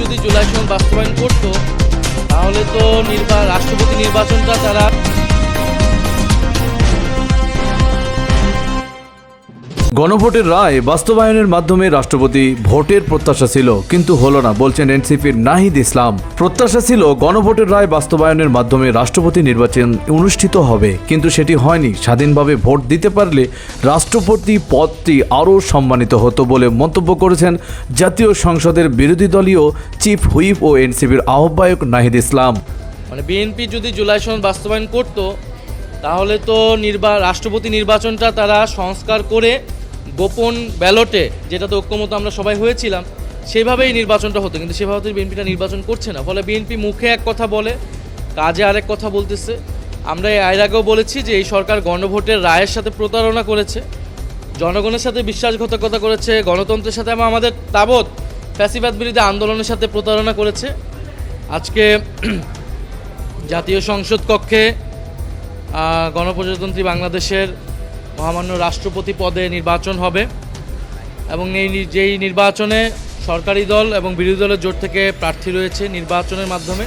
যদি জুলাই সনদ বাস্তবায়ন করত, তাহলে তো রাষ্ট্রপতি নির্বাচনটা তারা গণভোটের রায় বাস্তবায়নের মাধ্যমে রাষ্ট্রপতি ভোটের প্রত্যাশা ছিল, কিন্তু হলো না, বলছেন এনসিপির নাহিদ ইসলাম। প্রত্যাশা ছিল গণভোটের রায় বাস্তবায়নের মাধ্যমে রাষ্ট্রপতি নির্বাচন অনুষ্ঠিত হবে, কিন্তু সেটি হয়নি। স্বাধীনভাবে ভোট দিতে পারলে রাষ্ট্রপতি পদটি আরও সম্মানিত হতো বলে মন্তব্য করেছেন জাতীয় সংসদের বিরোধী দলীয় চিফ হুইপ ও এনসিপির আহ্বায়ক নাহিদ ইসলাম। বিএনপি যদি জুলাই সনদ বাস্তবায়ন করত, তাহলে তো রাষ্ট্রপতি নির্বাচনটা তারা সংস্কার করে গোপন ব্যালটে, যেটাতে ঐক্যমত আমরা সবাই হয়েছিলাম, সেভাবেই নির্বাচনটা হতো। কিন্তু সেভাবে তো বিএনপিটা নির্বাচন করছে না। ফলে বিএনপি মুখে এক কথা বলে, কাজে আরেক কথা বলতেছে। আমরা এর আগেও বলেছি যে এই সরকার গণভোটের রায়ের সাথে প্রতারণা করেছে, জনগণের সাথে বিশ্বাসঘাতকতা করেছে, গণতন্ত্রের সাথে এবং আমাদের তাবৎ ফ্যাসিবাদ বিরোধী আন্দোলনের সাথে প্রতারণা করেছে। আজকে জাতীয় সংসদ কক্ষে গণপ্রজাতন্ত্রী বাংলাদেশের মহামান্য রাষ্ট্রপতি পদে নির্বাচন হবে এবং যেই নির্বাচনে সরকারি দল এবং বিরোধী দলের জোট থেকে প্রার্থী রয়েছে, নির্বাচনের মাধ্যমে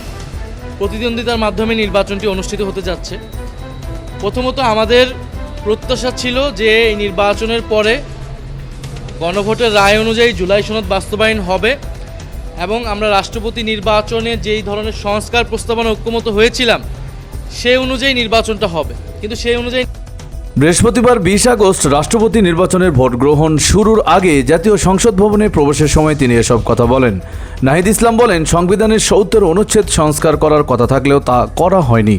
প্রতিদ্বন্দ্বিতার মাধ্যমে নির্বাচনটি অনুষ্ঠিত হতে যাচ্ছে। প্রথমত আমাদের প্রত্যাশা ছিল যে এই নির্বাচনের পরে গণভোটের রায় অনুযায়ী জুলাই সনদ বাস্তবায়ন হবে এবং আমরা রাষ্ট্রপতি নির্বাচনে যেই ধরনের সংস্কার প্রস্তাবনা ঐক্যমত হয়েছিলাম সেই অনুযায়ী নির্বাচনটা হবে, কিন্তু সেই অনুযায়ী বৃহস্পতিবার 20 আগস্ট রাষ্ট্রপতি নির্বাচনের ভোট গ্রহণ শুরুর আগে জাতীয় সংসদ ভবনে প্রবেশের সময় তিনি এসব কথা বলেন। নাহিদ ইসলাম বলেন, সংবিধানের 70 অনুচ্ছেদ সংস্কার করার কথা থাকলেও তা করা হয়নি।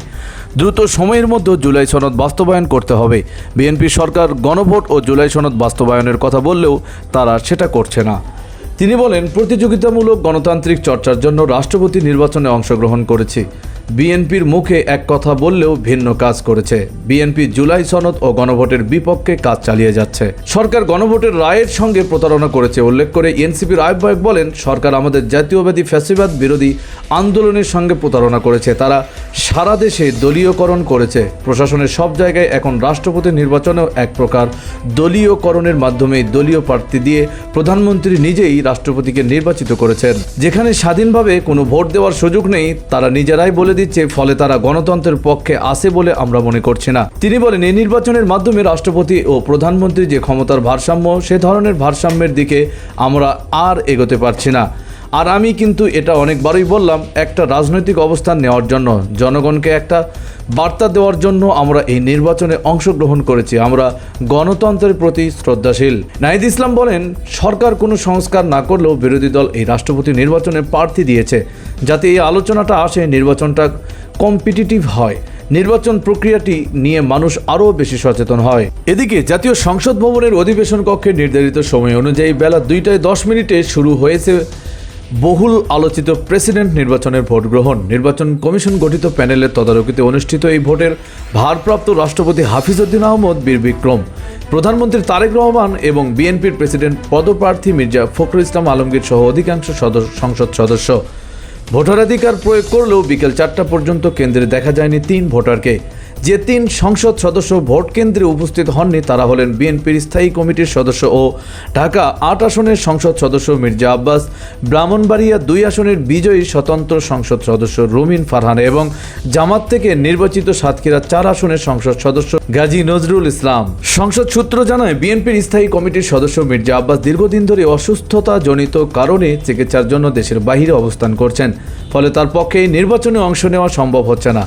দ্রুত সময়ের মধ্যে জুলাই সনদ বাস্তবায়ন করতে হবে। বিএনপি সরকার গণভোট ও জুলাই সনদ বাস্তবায়নের কথা বললেও তারা সেটা করছে না। তিনি বলেন, প্রতিযোগিতামূলক গণতান্ত্রিক চর্চার জন্য রাষ্ট্রপতি নির্বাচনে অংশগ্রহণ করেছি। বিএনপির মুখে এক কথা বললেও ভিন্ন কাজ করেছে। বিএনপি জুলাই সনদ ও গণভোটের বিপক্ষে কাজ চালিয়ে যাচ্ছে। সরকার গণভোটের রায়ের সঙ্গে প্রতারণা করেছে উল্লেখ করে এনসিপির আহ্বায়ক বলেন, সরকার আমাদের জাতীয়বাদী ফ্যাসিবাদ বিরোধী আন্দোলনের সঙ্গে প্রতারণা করেছে। তারা সারা দেশে দলীয়করণ করেছে। প্রশাসনের সব জায়গায় এখন রাষ্ট্রপতি নির্বাচনেও এক প্রকার দলীয়করণের মাধ্যমে দলীয় প্রার্থী দিয়ে প্রধানমন্ত্রী নিজেই রাষ্ট্রপতিকে নির্বাচিত করেছেন। যেখানে স্বাধীনভাবে কোনো ভোট দেওয়ার সুযোগ নেই, তারা নিজেরাই বলে দিচ্ছে, ফলে তারা গণতন্ত্রের পক্ষে আসে বলে আমরা মনে করছি না। তিনি বলেন, এই নির্বাচনের মাধ্যমে রাষ্ট্রপতি ও প্রধানমন্ত্রী যে ক্ষমতার ভারসাম্য, সে ধরনের ভারসাম্যের দিকে আমরা আর এগোতে পারছি না। আর আমি কিন্তু এটা অনেকবারই বললাম, একটা রাজনৈতিক অবস্থান নেওয়ার জন্য, জনগণকে একটা বার্তা দেওয়ার জন্য আমরা এই নির্বাচনে অংশগ্রহণ করেছি। আমরা গণতন্ত্রের প্রতি শ্রদ্ধাশীল। নাহিদ ইসলাম বলেন, সরকার কোনো সংস্কার না করলেও বিরোধী দল এই রাষ্ট্রপতি নির্বাচনে প্রার্থী দিয়েছে যাতে এই আলোচনাটা আসে, নির্বাচনটা কম্পিটিটিভ হয়, নির্বাচন প্রক্রিয়াটি নিয়ে মানুষ আরও বেশি সচেতন হয়। এদিকে জাতীয় সংসদ ভবনের অধিবেশন কক্ষে নির্ধারিত সময় অনুযায়ী বেলা 2:10 শুরু হয়েছে বহুল আলোচিত প্রেসিডেন্ট নির্বাচনের ভোট গ্রহণ। নির্বাচন কমিশন গঠিত প্যানেলের তদারকিতে অনুষ্ঠিত এই ভোটের ভারপ্রাপ্ত রাষ্ট্রপতি হাফিজ উদ্দিন আহমদ বীর বিক্রম, প্রধানমন্ত্রী তারেক রহমান এবং বিএনপির প্রেসিডেন্ট পদপ্রার্থী মির্জা ফখরুল ইসলাম আলমগীর সহ অধিকাংশ সংসদ সদস্য ভোটাধিকার প্রয়োগ করলেও বিকেল 4টা পর্যন্ত কেন্দ্রে দেখা যায়নি 3 ভোটারকে। যে 3 সংসদ সদস্য ভোট কেন্দ্রে উপস্থিত হননি তারা হলেন বিএনপির স্থায়ী কমিটির সদস্য ও ঢাকা 8 আসনের সংসদ সদস্য মির্জা আব্বাস, ব্রাহ্মণবাড়িয়া 2 আসনের বিজয়ী স্বতন্ত্র সংসদ সদস্য রুমিন ফারহান এবং জামাত থেকে নির্বাচিত সাতক্ষীরা 4 আসনের সংসদ সদস্য গাজী নজরুল ইসলাম। সংসদ সূত্র জানায়, বিএনপির স্থায়ী কমিটির সদস্য মির্জা আব্বাস দীর্ঘদিন ধরে অসুস্থতাজনিত কারণে চিকিৎসার জন্য দেশের বাইরে অবস্থান করছেন, ফলে তার পক্ষে এই নির্বাচনে অংশ নেওয়া সম্ভব হচ্ছে না।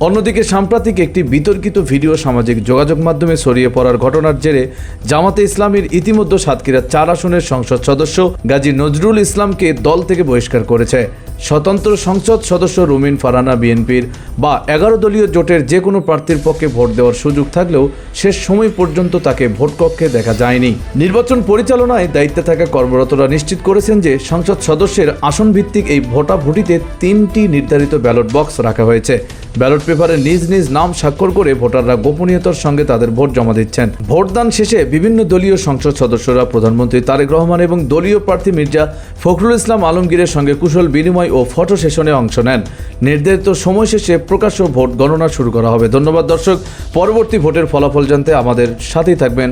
অন্যদিকে সাম্প্রতিক একটি বিতর্কিত ভিডিও সামাজিক যোগাযোগ মাধ্যমে ছড়িয়ে পড়ার ঘটনার জেরে জামাতে ইসলামীর ইতিমধ্যে সাতক্ষীরা 4 আসনের সংসদ সদস্য গাজী নজরুল ইসলামকে দল থেকে বহিষ্কার করেছে। স্বতন্ত্র সংসদ সদস্য রুমিন ফারহানা বিএনপির বা 11 দলীয় জোটের যে কোনো প্রার্থীর পক্ষে ভোট দেওয়ার সুযোগ থাকলেও শেষ সময় পর্যন্ত তাকে ভোট কক্ষে দেখা যায়নি। নির্বাচন পরিচালনায় দায়িত্বে থাকা কর্মরতরা নিশ্চিত করেছেন যে সংসদ সদস্যের আসন ভিত্তিক এই ভোটাভুটিতে 3টি নির্ধারিত ব্যালট বক্স রাখা হয়েছে। ব্যালট পেপারে নিজ নিজ নাম স্বাক্ষর করে ভোটাররা গোপনীয়তার সঙ্গে তাদের ভোট জমা দিচ্ছেন। ভোটদান শেষে বিভিন্ন দলীয় সংসদ সদস্যরা প্রধানমন্ত্রী তারেক রহমান এবং দলীয় প্রার্থী মির্জা ফখরুল ইসলাম আলমগীরের সঙ্গে কুশল বিনিময় ও ফটো সেশনে অংশ নেন। নির্ধারিত সময় শেষে প্রকাশ্য ভোট গণনা শুরু করা হবে। ধন্যবাদ দর্শক, পরবর্তী ভোটের ফলাফল জানতে আমাদের সাথেই থাকবেন।